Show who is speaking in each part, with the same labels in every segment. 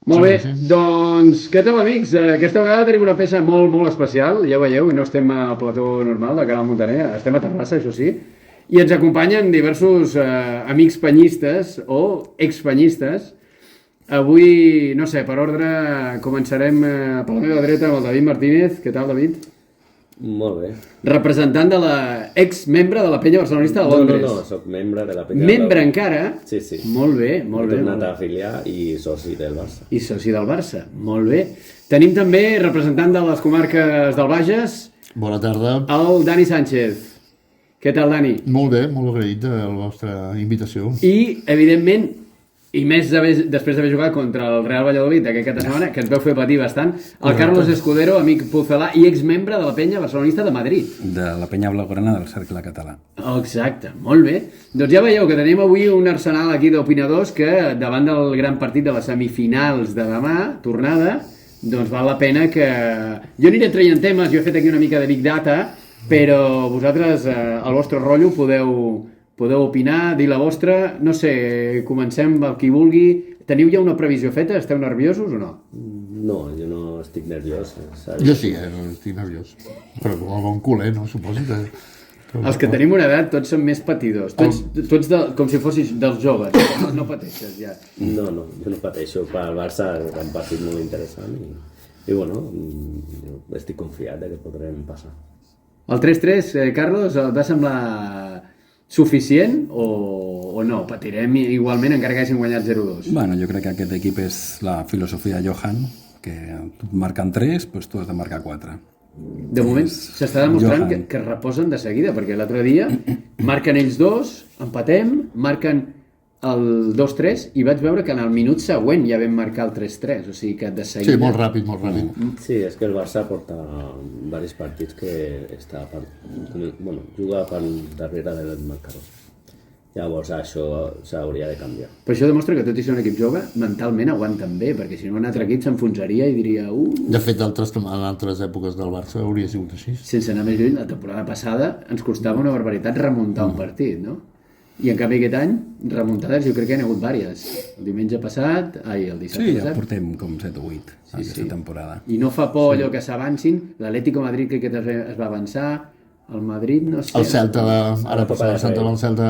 Speaker 1: Molt bé,
Speaker 2: Sí.
Speaker 1: doncs què tal, amics? Aquesta vegada tenim una peça molt, molt especial, ja ho veieu, no estem al plató normal de Canal Montaner, estem a Terrassa, això sí, i ens acompanyen diversos amics penyistes o expanyistes. Avui, no sé, per ordre, començarem per la meva dreta amb el David Martínez. Què tal, David?
Speaker 3: Molt bé.
Speaker 1: Representant de la ex-membre de la penya barcelonista de Londres.
Speaker 3: No, soc membre de la penya.
Speaker 1: Membre encara?
Speaker 3: Sí, sí.
Speaker 1: Molt bé, molt bé.
Speaker 3: He tornat a afiliar i soci del Barça.
Speaker 1: I soci del Barça, molt bé. Tenim també representant de les comarques del Bages,
Speaker 2: Bona tarda.
Speaker 1: el Dani Sánchez. Què tal, Dani?
Speaker 2: Molt bé, molt agraït de la vostra invitació.
Speaker 1: I, evidentment, i més després d'haver jugat contra el Real Valladolid aquest cap de setmana, que ens veu fer patir bastant, el Carlos Escudero, amic pucelà i exmembre de la penya barcelonista de Madrid.
Speaker 4: De la penya blaugrana del Cercle Català.
Speaker 1: Exacte, molt bé. Doncs ja veieu que tenim avui un arsenal aquí d'opinadors que davant del gran partit de les semifinals de demà, tornada, doncs val la pena que... Jo aniré traient temes, jo he fet aquí una mica de Big Data, però vosaltres, al vostre rotllo, podeu opinar, dir la vostra. No sé, comencem el qui vulgui. Teniu ja una previsió feta? Esteu nerviosos o no?
Speaker 3: No, jo no estic nerviós. Saps?
Speaker 2: Jo sí, estic nerviós. Però com el bon culer, no? Suposo que...
Speaker 1: Els que tenim una edat tots som més patidors. Tots com si fossis dels joves. No pateixes, ja.
Speaker 3: No, jo no pateixo. Pel Barça és un partit molt interessant i bueno, jo estic confiat de que podrem passar.
Speaker 1: El 3-3, Carlos, et va semblar suficient o no? Patirem igualment encara que hagin guanyat 0-2.
Speaker 4: Bueno, jo crec que aquest equip és la filosofia Johan, que marquen 3, doncs tu has de marcar 4.
Speaker 1: De moment s'està demostrant que reposen de seguida, perquè l'altre dia marquen ells 2, empatem, marquen el 2-3 i vaig veure que en el minut següent ja vam marcar el 3-3, o sigui que de seguida...
Speaker 2: Sí, molt ràpid, molt ràpid.
Speaker 3: Sí, és que el Barça porta diversos partits que juga per darrere del marcador. Llavors això s'hauria de canviar.
Speaker 1: Però això demostra que tot i ser un equip jove, mentalment aguanten bé, perquè si no un altre equip s'enfonsaria i diria
Speaker 2: De fet, en altres èpoques del Barça hauria sigut així.
Speaker 1: sense anar més lluny, la temporada passada ens costava una barbaritat remuntar un partit, no? I en canvi aquest any, remuntades jo crec que hi ha hagut vàries. El diumenge passat, el dissabte
Speaker 4: Sí, ja
Speaker 1: passat.
Speaker 4: portem com 7 o 8 aquesta temporada.
Speaker 1: I no fa por allò que s'avancin. L'Atlético de Madrid crec que es va avançar. El Madrid, no sé.
Speaker 2: El Celta, ara passada la Celta del Celta,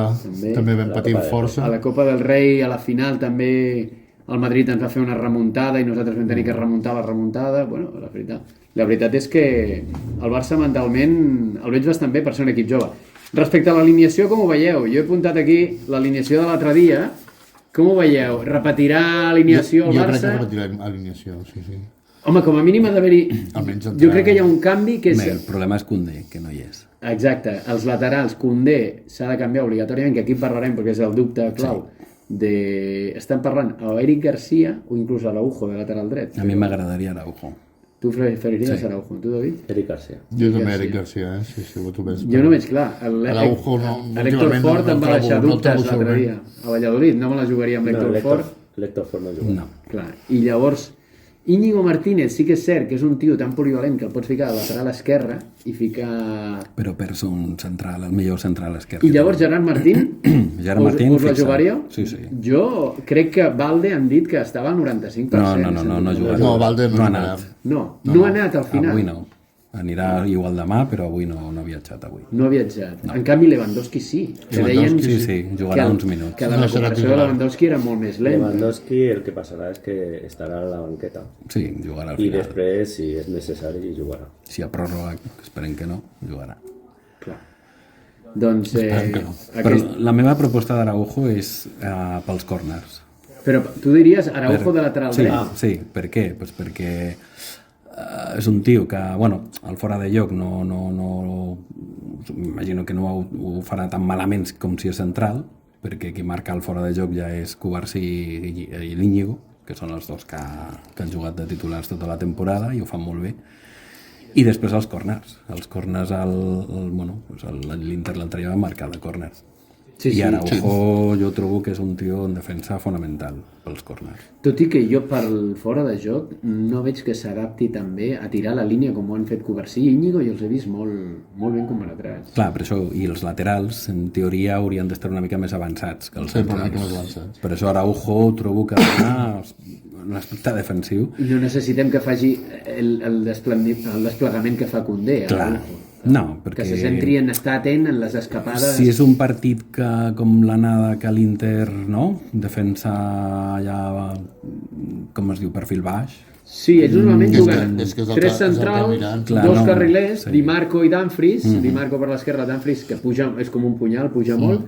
Speaker 2: també vam patir força.
Speaker 1: A la Copa del Rei, a la final, també el Madrid ens va fer una remuntada i nosaltres vam tenir que remuntar la remuntada. Bueno, la veritat és que el Barça mentalment el veig bastant bé per ser un equip jove. Respecte a l'alineació, com ho veieu? Jo he apuntat aquí l'alineació de l'altre dia. Com ho veieu? Repetirà alineació el
Speaker 2: Jo crec
Speaker 1: Barça?
Speaker 2: que repetirem alineació, sí.
Speaker 1: Home, com a mínim ha d'haver-hi...
Speaker 2: Almenys
Speaker 1: Jo crec que hi ha un canvi que és...
Speaker 4: Bé, el problema és Koundé, que no hi és.
Speaker 1: Exacte, els laterals, Koundé s'ha de canviar obligatòriament, que aquí en parlarem perquè és el dubte clau. Estan parlant a Eric Garcia o inclús a l'Araujo de lateral dret.
Speaker 4: A mi m'agradaria Araujo.
Speaker 1: Tu preferiries Araujo, tu, David?
Speaker 3: Eric Garcia.
Speaker 2: Jo també, Eric Garcia, sí, tu ves.
Speaker 1: Jo no veig clar.
Speaker 2: Araujo no...
Speaker 1: L'Héctor Fort em va deixar dubtes l'altre dia. A Valladolid no me la jugaria amb l'Héctor Fort.
Speaker 3: L'Héctor Fort no juga.
Speaker 4: No.
Speaker 1: Clar. I llavors, Íñigo Martínez sí que és cert que és un tio tan polivalent que el pots ficar a lateral esquerra i ficar...
Speaker 4: Però perds un central, el millor central esquerre.
Speaker 1: I llavors Gerard Martín,
Speaker 4: Gerard Martín,
Speaker 1: us la
Speaker 4: fixa.
Speaker 1: jugaríeu?
Speaker 4: Sí.
Speaker 1: Jo crec que Valde han dit que estava al 95%.
Speaker 4: No jugarà.
Speaker 2: No, Valde no
Speaker 4: ha
Speaker 2: jugarà.
Speaker 4: anat.
Speaker 1: No ha anat al final.
Speaker 4: Avui no. Anirà igual demà, però avui no ha viatjat avui.
Speaker 1: No ha viatjat. En canvi, Lewandowski sí. Que
Speaker 4: Lewandowski
Speaker 1: deien
Speaker 4: sí, jugarà uns minuts.
Speaker 1: Que la
Speaker 2: No serà
Speaker 1: recuperació de
Speaker 2: titular.
Speaker 1: Lewandowski era molt més lenta.
Speaker 3: Lewandowski el que passarà és que estarà a la banqueta
Speaker 4: Sí, jugarà al
Speaker 3: i
Speaker 4: final.
Speaker 3: després, si és necessari, jugarà.
Speaker 4: Si hi ha pròrroga, esperem que no, jugarà.
Speaker 1: Clar. Doncs...
Speaker 2: que no.
Speaker 4: Però la meva proposta d'Araujo és pels corners.
Speaker 1: Però tu diries Araujo de lateral
Speaker 4: Sí,
Speaker 1: dret?
Speaker 4: sí, per què? Pues perquè és un tio que, bueno, al fora de lloc imagino que no ho farà tan malament com si és central, perquè qui marca el fora de joc ja és Cubarsí i l'Íñigo, que són els dos que han jugat de titulars tota la temporada i ho fan molt bé. I després els corners. Els corners, l'Inter l'altre dia va marcar de corners.
Speaker 1: Sí,
Speaker 4: I
Speaker 1: sí.
Speaker 4: Araujo jo trobo que és un tio en defensa fonamental pels corners.
Speaker 1: Tot i que jo per fora de joc no veig que s'adapti també a tirar la línia com ho han fet Covarsí i Íñigo, i els he vist molt ben compenetrats.
Speaker 4: Clar, per això, i els laterals, en teoria, haurien d'estar una mica més avançats que els
Speaker 2: Sí, però una mica
Speaker 4: centrals.
Speaker 2: més avançats.
Speaker 4: Per això Araujo trobo que ha un aspecte defensiu.
Speaker 1: I no necessitem que faci el desplegament que fa Koundé.
Speaker 4: Clar,
Speaker 1: Araujo.
Speaker 4: no, perquè...
Speaker 1: Que se centri en estar atent en les escapades.
Speaker 4: Si és un partit que, com l'anada que l'Inter, no? Defensa ja, com es diu, perfil baix.
Speaker 1: Sí, ells normalment
Speaker 2: és
Speaker 1: juguen
Speaker 2: que- és que és el
Speaker 1: tres
Speaker 2: que- és el que
Speaker 1: centrals,
Speaker 2: mirant.
Speaker 4: Clar,
Speaker 1: dos
Speaker 4: no,
Speaker 1: carrilers,
Speaker 4: sí.
Speaker 1: Di Marco i Dumfries. Di Marco per l'esquerra, Dumfries, que puja, és com un punyal, puja molt.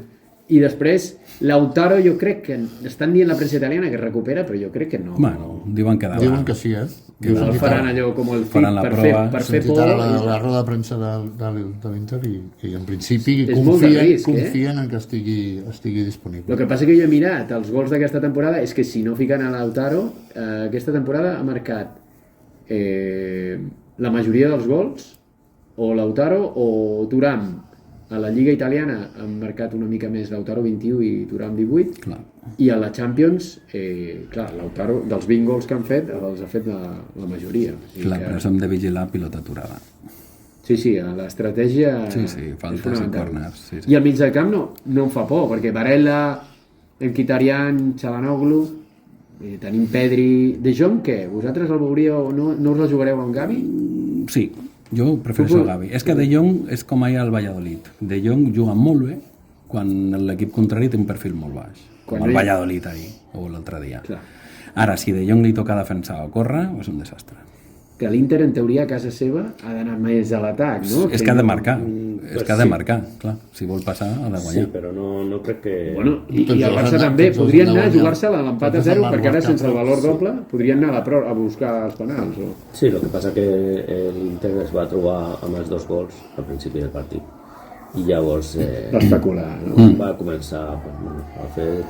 Speaker 1: I després, Lautaro, jo crec que estan dient la premsa italiana que recupera, però jo crec que no.
Speaker 4: Bueno, diuen que demà.
Speaker 2: Diuen que sí,
Speaker 1: El faran allò com el
Speaker 4: Faran la
Speaker 1: per
Speaker 4: prova.
Speaker 1: per fer
Speaker 2: Sentit
Speaker 1: por.
Speaker 2: ara la roda de premsa de l'Inter i en principi
Speaker 1: És molt de risc,
Speaker 2: confien en que estigui disponible.
Speaker 1: El que passa que jo he mirat els gols d'aquesta temporada és que si no fiquen a Lautaro, aquesta temporada ha marcat la majoria dels gols o Lautaro o Thuram. A la Lliga Italiana han marcat una mica més Lautaro 21 i Thuram 18.
Speaker 4: Clar.
Speaker 1: I a la Champions, clar, Lautaro, dels 20 gols que han fet, els ha fet la majoria. O sigui
Speaker 4: Clar,
Speaker 1: que-
Speaker 4: però hem de vigilar pilota aturada.
Speaker 1: Sí, l'estratègia
Speaker 4: Sí, sí,
Speaker 1: és
Speaker 4: faltes i
Speaker 1: fonamental.
Speaker 4: corners, sí, sí.
Speaker 1: I al mig del camp no em fa por, perquè Barella, Mkhitaryan, Çalhanoğlu, tenim Pedri... De Jong, què? Vosaltres el veuríeu... No us la jugareu amb Gavi?
Speaker 4: Sí, jo prefereixo Gavi. És que De Jong és com ahir al Valladolid. De Jong juga molt bé quan l'equip contrari té un perfil molt baix. Com
Speaker 1: Quan
Speaker 4: el
Speaker 1: no hi-
Speaker 4: Valladolid ahir, o l'altre dia.
Speaker 1: Clar.
Speaker 4: Ara, si De Jong li toca defensar o córrer, és un desastre.
Speaker 1: Que l'Inter, en teoria, a casa seva, ha d'anar més a l'atac, no?
Speaker 4: És que ha de marcar,
Speaker 3: pues
Speaker 4: és que ha de
Speaker 3: sí.
Speaker 4: marcar, clar. Si vol passar, ha de
Speaker 3: Sí,
Speaker 4: guanyar.
Speaker 3: però no crec que...
Speaker 1: Bueno, i
Speaker 2: Tots
Speaker 1: el
Speaker 2: els
Speaker 1: Barça
Speaker 2: han-
Speaker 1: també.
Speaker 2: tots els
Speaker 1: Podrien
Speaker 2: han
Speaker 1: anar a
Speaker 2: guanyat.
Speaker 1: jugar-se l'empat a
Speaker 2: Tots
Speaker 1: 0,
Speaker 2: han
Speaker 1: perquè ara
Speaker 2: marcat,
Speaker 1: sense el
Speaker 2: però
Speaker 1: valor doble podrien anar a buscar els penals. O...
Speaker 3: Sí, el que passa que l'Inter es va trobar amb els 2 gols al principi del partit. I llavors
Speaker 1: Especular, no?
Speaker 3: va començar a fer...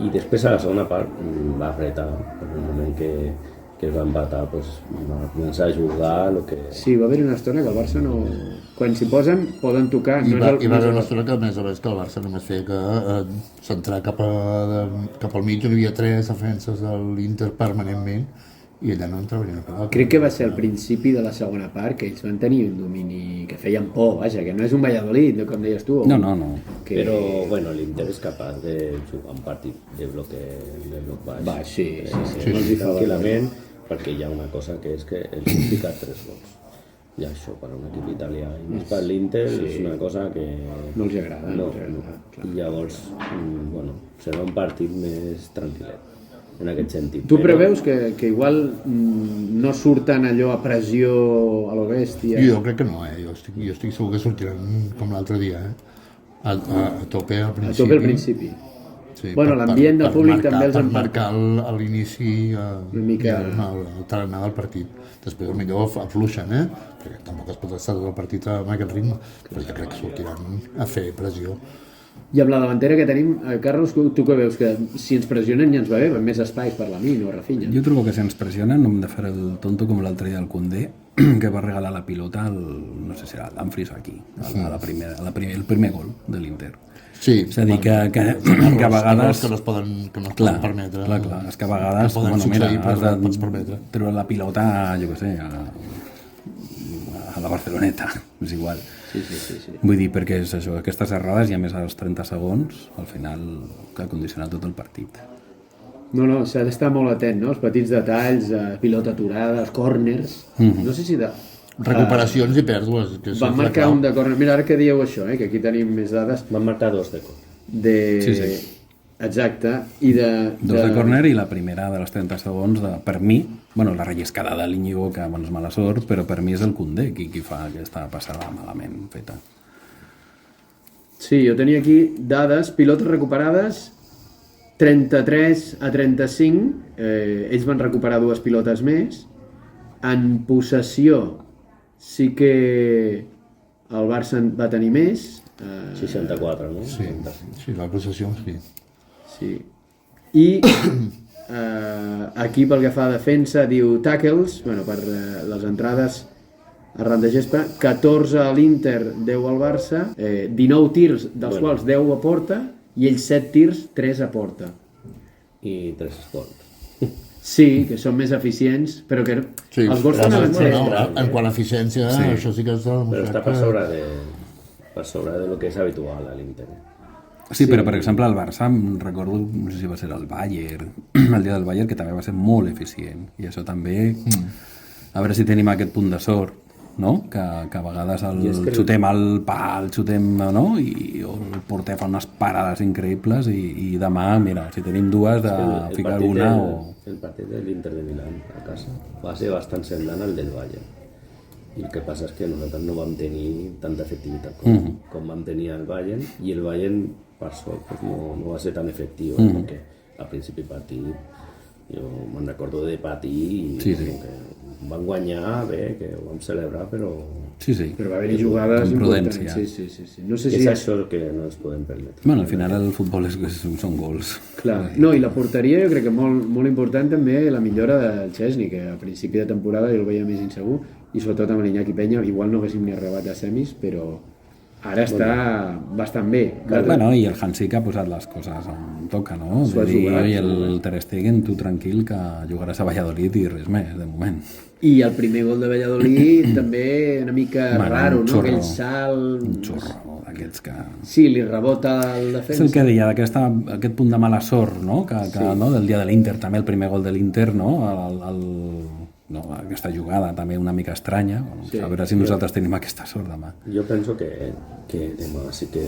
Speaker 3: I després a la segona part va apretar. En el moment que es va empatar, pues, va començar a jugar el que...
Speaker 1: Sí, va haver una estona que el Barça no... Quan s'hi posen, poden tocar.
Speaker 2: I
Speaker 1: No
Speaker 2: va
Speaker 1: és el,
Speaker 2: haver una estona que, a més a més, que el Barça només feia que centrar cap al mig, on hi havia 3 defenses de l'Inter permanentment, i allà no entrava ni una pelota.
Speaker 1: Crec que va ser al principi de la segona part que ells van tenir un domini que feien por, vaja, que no és un Valladolid, com deies tu.
Speaker 4: No.
Speaker 1: Que...
Speaker 3: Però, bueno, l'Inter és capaç de jugar un partit de bloc baix.
Speaker 1: Va, sí.
Speaker 3: Sí,
Speaker 1: no els hi fa
Speaker 3: tranquil·lament, perquè hi ha una cosa que és que els han picat 3 gols. I això per a un equip italià i més per l'Inter és una cosa que...
Speaker 1: No els agrada.
Speaker 3: No,
Speaker 1: els agrada, clar.
Speaker 3: I llavors, bueno, serà un partit més tranquil·let, en aquest sentit.
Speaker 1: Tu preveus que igual no surten allò a pressió a lo bèstia?
Speaker 2: Jo crec que no, jo estic segur que sortiran com l'altre dia, a tope al
Speaker 1: A
Speaker 2: principi.
Speaker 1: tope al principi.
Speaker 2: Sí,
Speaker 1: Bueno, l'ambient del públic també els
Speaker 2: per
Speaker 1: empata.
Speaker 2: marcar a l'inici
Speaker 1: mica-
Speaker 2: el tarannà del partit. Després millor afluixen, perquè tampoc es pot estar tot el partit amb aquest ritme, però jo crec que sortiran a fer pressió.
Speaker 1: I amb la davantera que tenim, Carlos, tu que veus? Que si ens pressionen ja ens va bé, amb més espais per la mi, no Rafinha.
Speaker 4: Jo trobo que si ens pressionen no hem de fer el tonto com l'altre dia el Koundé, que va regalar la pilota no sé si era l'Anfris aquí, el primer gol de l'Inter.
Speaker 2: Sí,
Speaker 4: És a dir, que a vegades...
Speaker 2: que no es poden
Speaker 4: Clar,
Speaker 2: permetre.
Speaker 4: clar, és que a vegades
Speaker 2: que poden succeir, però
Speaker 4: has
Speaker 2: no pots permetre.
Speaker 4: de treure la pilota, jo què sé, a la Barceloneta, és igual.
Speaker 1: Sí.
Speaker 4: Vull dir, perquè és això, aquestes errades i a més als 30 segons, al final, que ha condicionat tot el partit.
Speaker 1: No, s'ha d'estar molt atent, no? Els petits detalls, pilota aturada, els córners... No sé si
Speaker 2: Recuperacions i pèrdues. Que
Speaker 1: van marcar un de córner. Mira, ara que dieu això, que aquí tenim més dades
Speaker 3: Van marcar 2 de cor.
Speaker 4: Sí.
Speaker 1: Exacte. I
Speaker 4: Dos de córner i la primera de les 30 segons, per mi, bueno, la relliscada de l'Iñigo, que és mala sort, però per mi és el Koundé qui fa aquesta passada malament feta.
Speaker 1: Sí, jo tenia aquí dades, pilotes recuperades, 33 a 35, ells van recuperar 2 pilotes més. En possessió sí que el Barça va tenir més.
Speaker 3: 64, no?
Speaker 2: Sí, la possessió, sí.
Speaker 1: Sí. I aquí pel que fa a defensa diu tackles, bueno, per les entrades arran de gespa, 14 a l'Inter, 10 al Barça, 19 tirs, dels quals 10 a porta, i ells 7 tirs, 3 a porta.
Speaker 3: I 3 escolt.
Speaker 1: Sí, que són més eficients, però que
Speaker 2: Sí,
Speaker 1: els gols tornaven a ser...
Speaker 2: en quant a eficiència, això sí que està
Speaker 3: Però
Speaker 2: demostrat
Speaker 3: està per sobre de lo que és habitual a l'Inter.
Speaker 4: Sí, però per exemple el Barça, recordo, no sé si va ser el Bayern, el dia del Bayern, que també va ser molt eficient. I això també, a veure si tenim aquest punt de sort, no? Que a vegades xutem al pal, xutem, no? I el porter fa unes parades increïbles i demà, mira, si tenim dues, de ficar alguna o...
Speaker 3: El partit de l'Inter de Milán a casa va ser bastant semblant al del Bayern. I el que passa és que nosaltres no vam tenir tanta efectivitat com vam tenir el Bayern, i el Bayern, per sort, pues no va ser tan efectiu, perquè al principi partit jo me'n recordo de patir i
Speaker 4: Sí.
Speaker 3: que van guanyar bé, que ho vam celebrar, però
Speaker 4: Sí.
Speaker 1: Però va haver-hi jugades
Speaker 4: Amb
Speaker 1: importants.
Speaker 4: prudència.
Speaker 1: Sí. No sé
Speaker 3: és
Speaker 1: si...
Speaker 3: això el que no ens podem permetre.
Speaker 4: Bueno, al final el futbol són gols.
Speaker 1: Clar. No, i la porteria jo crec que molt important també la millora del Chesney, que a principi de temporada jo el veia més insegur, i sobretot amb l'Iñaki Peña, igual no haguéssim ni arribat a semis, però ara està bastant bé.
Speaker 4: Bueno, i el Hansi que ha posat les coses on toca, no?
Speaker 1: S'ho ha
Speaker 4: Vull dir,
Speaker 1: jugat,
Speaker 4: i el Ter Stegen, tu tranquil, que jugaràs a Valladolid i res més, de moment.
Speaker 1: I el primer gol de Valladolid també una mica
Speaker 4: Bueno,
Speaker 1: raro,
Speaker 4: un
Speaker 1: no?
Speaker 4: xorro.
Speaker 1: Aquell salt...
Speaker 4: Un xorro d'aquests que...
Speaker 1: Sí, li rebota el
Speaker 4: És
Speaker 1: defensa.
Speaker 4: el que deia, aquest punt de mala sort, no? No? Del dia de l'Inter, també el primer gol de l'Inter, no? No, aquesta jugada també una mica estranya. Bueno,
Speaker 1: Sí.
Speaker 4: A veure si nosaltres tenim aquesta sort demà.
Speaker 3: Jo penso que demà sí que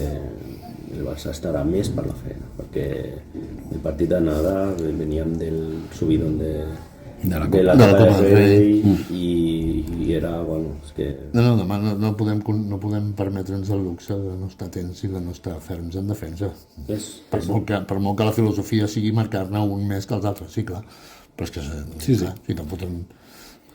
Speaker 3: el Barça estarà més per la feina, perquè el partit d'anada veníem del subidon de la Copa del Rei i era, bueno, és que...
Speaker 2: No, demà no podem permetre'ns el luxe de no estar atents i de no estar ferms en defensa. Per molt que la filosofia sigui marcar-ne un més que els altres, sí, clar. Però és que clar, si te'n foten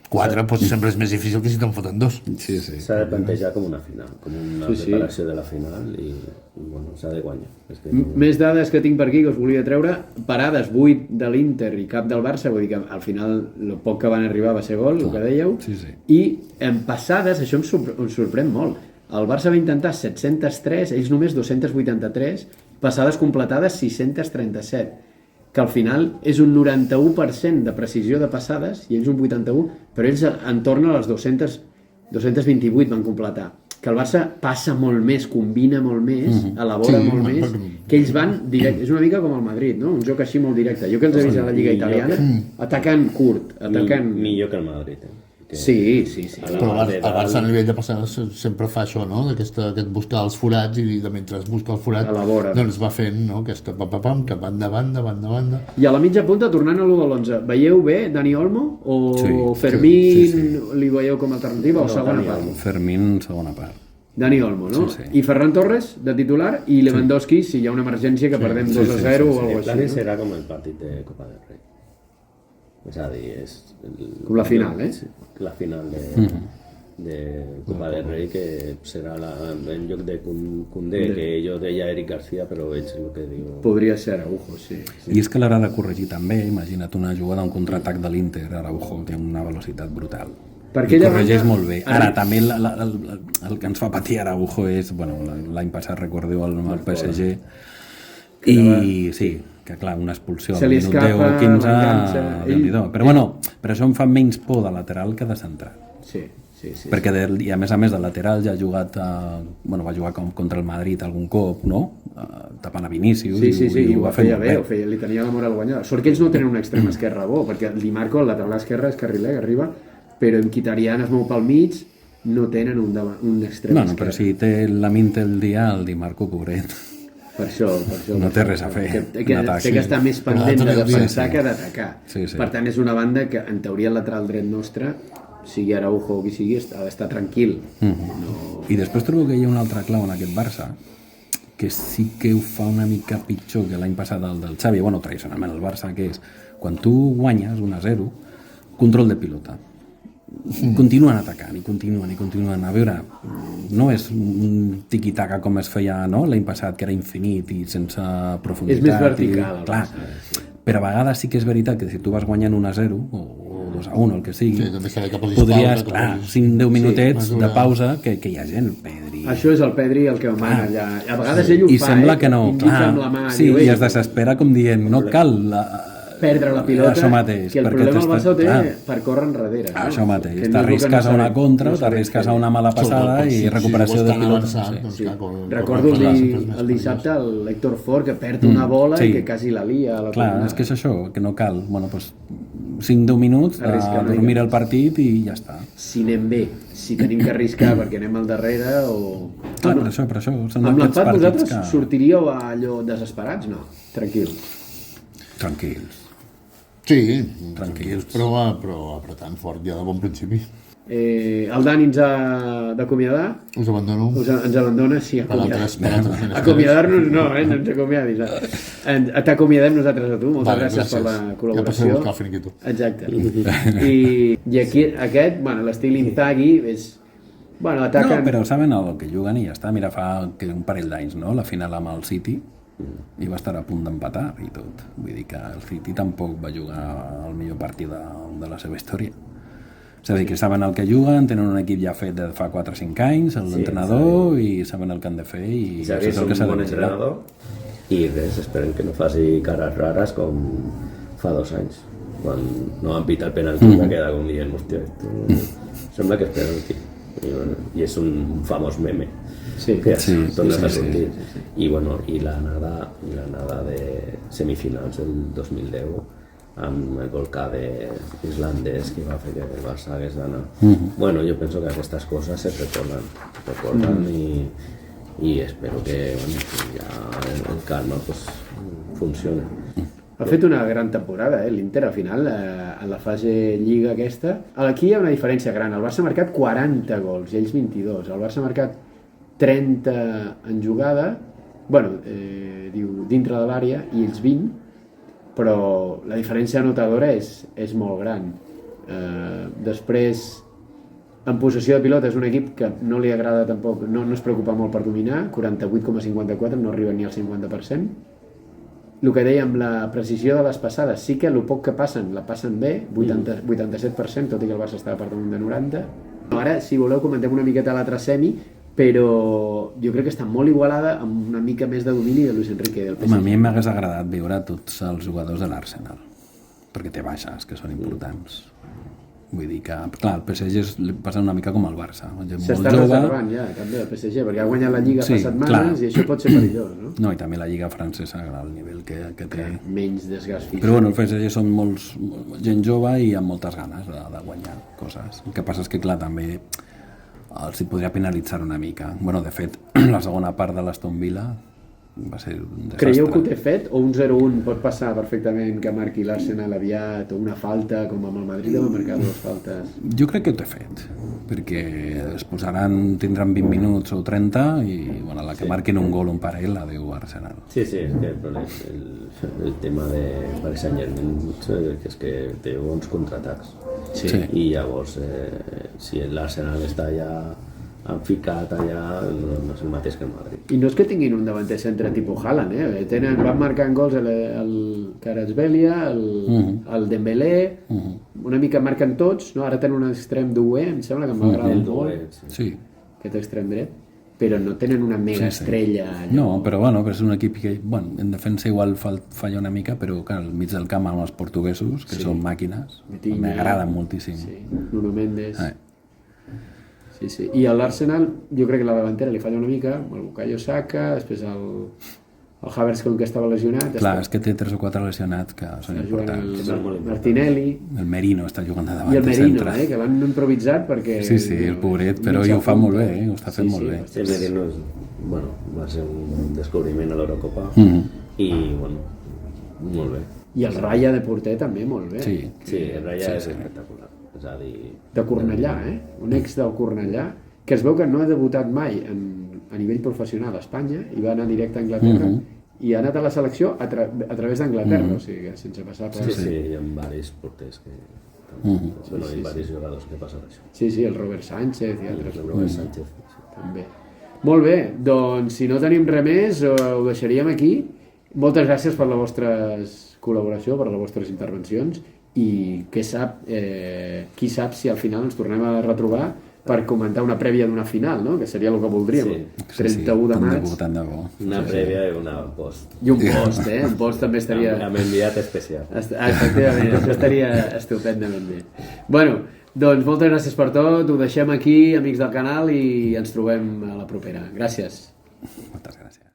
Speaker 2: 4, doncs sempre és més difícil que si te'n foten 2.
Speaker 4: Sí.
Speaker 3: S'ha de plantejar com una final, com una preparació de la final i bueno, s'ha de guanyar. És que
Speaker 1: Més dades que tinc per aquí que us volia treure. Parades 8 de l'Inter i cap del Barça, vull dir que al final el poc que van arribar va ser gol, el que dèieu.
Speaker 4: Sí.
Speaker 1: I en passades, això em sorprèn molt. El Barça va intentar 703, ells només 283, passades completades 637, que al final és un 91% de precisió de passades i ells un 81%, però ells en torn a les 228 van completar. Que el Barça passa molt més, combina molt més, elabora molt més, que ells van directe. És una mica com el Madrid, no? Un joc així molt directe. Jo que els he vist a la Lliga Italiana, atacant curt, atacant...
Speaker 3: millor que el Madrid,
Speaker 1: Sí.
Speaker 2: Però el Barça a nivell de passades sempre fa això, no? Aquest buscar els forats i de mentre busca el forat
Speaker 1: Elabora.
Speaker 2: doncs va fent, no? Aquesta pam, que van de banda.
Speaker 1: I a la mitja punta, tornant a l'1 de l'11, veieu bé Dani Olmo o
Speaker 4: Sí,
Speaker 1: Fermín li veieu com a alternativa o segona part?
Speaker 4: Fermín, segona part.
Speaker 1: Dani Olmo, no?
Speaker 4: Sí.
Speaker 1: I Ferran Torres, de titular, i Lewandowski, si hi ha una emergència que perdem 2-0 o alguna
Speaker 3: El plan
Speaker 1: cosa així.
Speaker 3: serà com el partit de Copa del Rei. És a dir, és...
Speaker 1: Com la final, eh?
Speaker 3: Sí, la final de Copa del Rei, que serà en lloc de Koundé, que jo deia Eric García, però veig el que diu...
Speaker 1: Podria ser Araujo, sí.
Speaker 4: I és que l'haurà de corregir també. Imagina't una jugada, un contraatac de l'Inter, Araujo té una velocitat brutal.
Speaker 1: Perquè
Speaker 4: I
Speaker 1: ella
Speaker 4: corregeix
Speaker 1: banda-
Speaker 4: molt bé. Ara, també el que ens fa patir Araujo és... Bueno, l'any passat recordeu el PSG. I sí, que clar, una expulsió
Speaker 1: Se
Speaker 4: al
Speaker 1: li
Speaker 4: minut
Speaker 1: escapa,
Speaker 4: 10 o 15,
Speaker 1: l'enganxa,
Speaker 4: Déu-n'hi-do. Però bueno, per això em fa menys por de lateral que de central.
Speaker 1: Sí.
Speaker 4: Perquè i a més de lateral ja ha jugat va jugar contra el Madrid algun cop, no? Tapant a Vinícius
Speaker 1: Sí,
Speaker 4: i ho va fer
Speaker 1: feia
Speaker 4: molt
Speaker 1: bé, li tenia la moral guanyada. Sort que ells no tenen un extrem esquerre bo, perquè el Di Marco, el lateral esquerre, és carriler, que arriba, però en Mkhitaryan es mou pel mig, no tenen un extrem
Speaker 4: No,
Speaker 1: esquerre.
Speaker 4: però si té la mint el dia, el Di Marco, pobret.
Speaker 1: Per això.
Speaker 4: No té res a fer
Speaker 1: Que
Speaker 4: en atac,
Speaker 1: té que estar més pendent de defensar que d'atacar.
Speaker 4: Sí.
Speaker 1: Per tant, és una banda que, en teoria, el lateral dret nostre, sigui Araujo o qui sigui, ha d'estar tranquil.
Speaker 4: I després trobo que hi ha una altra clau en aquest Barça, que sí que ho fa una mica pitjor que l'any passat el del Xavi, bueno, tradicionalment el Barça, que és, quan tu guanyes 1-0, control de pilota. Continuen atacant i continuen. A veure, no és un tiqui-taca com es feia l'any passat, que era infinit i sense profunditat.
Speaker 1: És més vertical.
Speaker 4: Clar, però a vegades sí que és veritat que si tu vas guanyant 1-0 o 2-1, el que sigui,
Speaker 2: Sí, també serà cap a
Speaker 4: podries,
Speaker 2: l'Hispà,
Speaker 4: clar,
Speaker 2: cap a
Speaker 4: 5-10 minutets
Speaker 2: mesura.
Speaker 4: de pausa que hi ha gent, Pedri.
Speaker 1: Això és el Pedri el que mana allà. A vegades ell ho
Speaker 4: I
Speaker 1: fa,
Speaker 4: sembla que no,
Speaker 1: indica
Speaker 4: clar,
Speaker 1: amb la mà,
Speaker 4: sí,
Speaker 1: diu,
Speaker 4: i
Speaker 1: "Ei,
Speaker 4: es desespera com dient, no cal
Speaker 1: perdre la pilota,
Speaker 4: això mateix,
Speaker 1: que el
Speaker 4: perquè
Speaker 1: problema el Barça ho té
Speaker 4: clar,
Speaker 1: per córrer enrere. No?
Speaker 4: això mateix,
Speaker 1: Que no és el que
Speaker 4: t'arrisques
Speaker 1: no
Speaker 4: a una
Speaker 1: sabem-
Speaker 4: contra,
Speaker 1: no sabem
Speaker 4: t'arrisques
Speaker 1: fer.
Speaker 4: a una mala passada i recuperació de pilota.
Speaker 1: Sí. Recordo el dissabte l'Héctor Ford que perd una bola
Speaker 4: sí.
Speaker 1: i que quasi la lia a la
Speaker 4: Clar,
Speaker 1: tornada.
Speaker 4: és que és això, que no cal. Bueno, doncs 5-10 minuts de
Speaker 1: Arriscar una
Speaker 4: dormir
Speaker 1: mica.
Speaker 4: el partit i ja està.
Speaker 1: Si anem bé, si tenim que arriscar perquè anem al darrere o...
Speaker 4: Clar, per això, són
Speaker 1: amb
Speaker 4: aquests
Speaker 1: l'empat
Speaker 4: partits
Speaker 1: vosaltres
Speaker 4: que...
Speaker 1: sortiríeu a allò desesperats? No, tranquils.
Speaker 4: Tranquils.
Speaker 2: Sí, tranquils, però apretant fort ja de bon principi.
Speaker 1: El Dani ens ha d'acomiadar.
Speaker 2: Us abandono.
Speaker 1: Ens abandona, sí,
Speaker 2: Per altres menesteres.
Speaker 1: acomiadar-nos no, no ens acomiadis. T'acomiadem nosaltres a tu, moltes
Speaker 2: Vale,
Speaker 1: gràcies per la
Speaker 2: Ja passeu a
Speaker 1: col·laboració.
Speaker 2: buscar el finiquito.
Speaker 1: Exacte. I aquí, aquest, bueno, l'estil Inzaghi és... Bueno, ataquen...
Speaker 4: No, però saben el que juguen i ja està. Mira, fa un parell d'anys, no?, la final amb el City, i va estar a punt d'empatar i tot. Vull dir que el City tampoc va jugar el millor partit de la seva història. És a dir, que saben el que juguen, tenen un equip ja fet de fa 4 o 5 anys, l'entrenador, i saben el que han de fer, i
Speaker 3: Xavi
Speaker 4: això
Speaker 3: és
Speaker 4: és el
Speaker 3: un
Speaker 4: que s'ha de
Speaker 3: bon
Speaker 4: vigilar.
Speaker 3: entrenador i res, esperem que no faci cares rares com fa 2 anys quan no van pitar el penalti va quedar com dient, hòstia, sembla que és penalti i, bueno, i és un famós meme
Speaker 1: Sí,
Speaker 3: que
Speaker 4: sí,
Speaker 3: tornes a
Speaker 4: sí,
Speaker 3: sortir i bueno, i l'anada de semifinals del 2010 amb el volcà islandès que va fer que el Barça hagués d'anar. Bueno, jo penso que aquestes coses se recorden i espero que, bueno, que ja el calma pues, funcione.
Speaker 1: ha fet una gran temporada, l'Inter al final, en la fase Lliga aquesta. Aquí hi ha una diferència gran. El Barça ha marcat 40 gols i ells 22. El Barça ha marcat 30 en jugada, bueno, diu dintre de l'àrea, i ells 20, però la diferència anotadora és molt gran. Després, en possessió de pilota és un equip que no li agrada tampoc, no es preocupa molt per dominar, 48,54, no arriba ni al 50%. El que dèiem, la precisió de les passades, sí que el poc que passen, la passen bé, 87%, tot i que el Barça estava per damunt de 90. Ara, si voleu, comentem una miqueta l'altra semi, però jo crec que està molt igualada amb una mica més de domini de Luis Enrique del PSG.
Speaker 4: Home, a mi m'hagués agradat veure tots els jugadors de l'Arsenal, perquè té baixes que són importants. Vull dir que, clar, el PSG li passa una mica com el Barça.
Speaker 1: S'està reservant ja, també, el PSG, perquè ha guanyat la Lliga fa setmanes
Speaker 4: clar.
Speaker 1: i això pot ser perillós, no?
Speaker 4: No, i també la Lliga francesa, al nivell que té.
Speaker 1: Menys desgast físic.
Speaker 4: Però bueno, el PSG són gent jove i amb moltes ganes de guanyar coses. El que passa és que, clar, també els hi podria penalitzar una mica. Bueno, de fet, la segona part de l'Aston Villa va ser un desastre.
Speaker 1: Creieu que ho té fet? O un 0-1 pot passar perfectament que marqui l'Arsenal aviat, o una falta, com amb el Madrid va marcar 2 faltes?
Speaker 4: Jo crec que ho té fet, perquè es tindran 20 minuts o 30 i bueno, la que marquin un gol un parell, adéu Arsenal.
Speaker 3: Sí, és que el tema de Paris Saint-Germain és que té bons contraatacs.
Speaker 1: Sí.
Speaker 3: I llavors, si l'Arsenal està ja ficat allà, no és el mateix que el Madrid.
Speaker 1: I no és que tinguin un davanter centre tipus Haaland, van marcant gols el Kvaratskhelia, el Dembélé, una mica marquen tots, no? Ara tenen un extrem d'UE, em sembla que m'agrada molt,
Speaker 4: Sí.
Speaker 1: aquest extrem dret, però no tenen una mega estrella.
Speaker 4: No, però bueno, és un equip que en defensa igual falla una mica, però clar, al mig del camp amb els portuguesos, que són màquines, m'agraden moltíssim.
Speaker 1: Sí, Nuno Mendes. Sí. I a l'Arsenal, jo crec que la davantera li falla una mica, el Bukayo Saka, després el Havertz, com que estava lesionat.
Speaker 4: Clar, és que té 3 o 4 lesionats que són importants.
Speaker 1: El Martinelli
Speaker 4: El Merino està jugant de
Speaker 1: i
Speaker 4: davant
Speaker 1: el
Speaker 4: de
Speaker 1: Merino,
Speaker 4: centre.
Speaker 1: que l'han improvisat perquè...
Speaker 4: Sí, el pobret, però ho fa molt bé, ho està fent molt bé.
Speaker 3: El Merino va ser un descobriment a l'Eurocopa i, bueno, molt bé.
Speaker 1: I el Raya de porter també molt bé.
Speaker 4: Sí,
Speaker 3: el Raya és espectacular. És a dir...
Speaker 1: De Cornellà, un ex del Cornellà, que es veu que no ha debutat mai a nivell professional a Espanya i va anar directe a Anglaterra i ha anat a la selecció a través d'Anglaterra, o sigui, sense passar per...
Speaker 3: Sí, hi ha diversos porters que... Hi ha diversos jugadors que passen això.
Speaker 1: Sí, el Robert Sánchez i altres.
Speaker 3: El Robert Sánchez.
Speaker 1: També. Molt bé, doncs si no tenim res més ho deixaríem aquí. Moltes gràcies per la vostra col·laboració, per les vostres intervencions i qui sap si al final ens tornem a retrobar per comentar una prèvia d'una final, no? Que seria el que voldríem.
Speaker 3: Sí.
Speaker 1: 31 de maig.
Speaker 4: Tant de bo.
Speaker 3: Una prèvia i una post.
Speaker 1: I un post, Un post també estaria...
Speaker 3: Amb enviat especial.
Speaker 1: Efectivament, això estaria estupendament bé. Bueno, doncs moltes gràcies per tot, ho deixem aquí, amics del canal, i ens trobem a la propera. Gràcies.
Speaker 4: Moltes gràcies.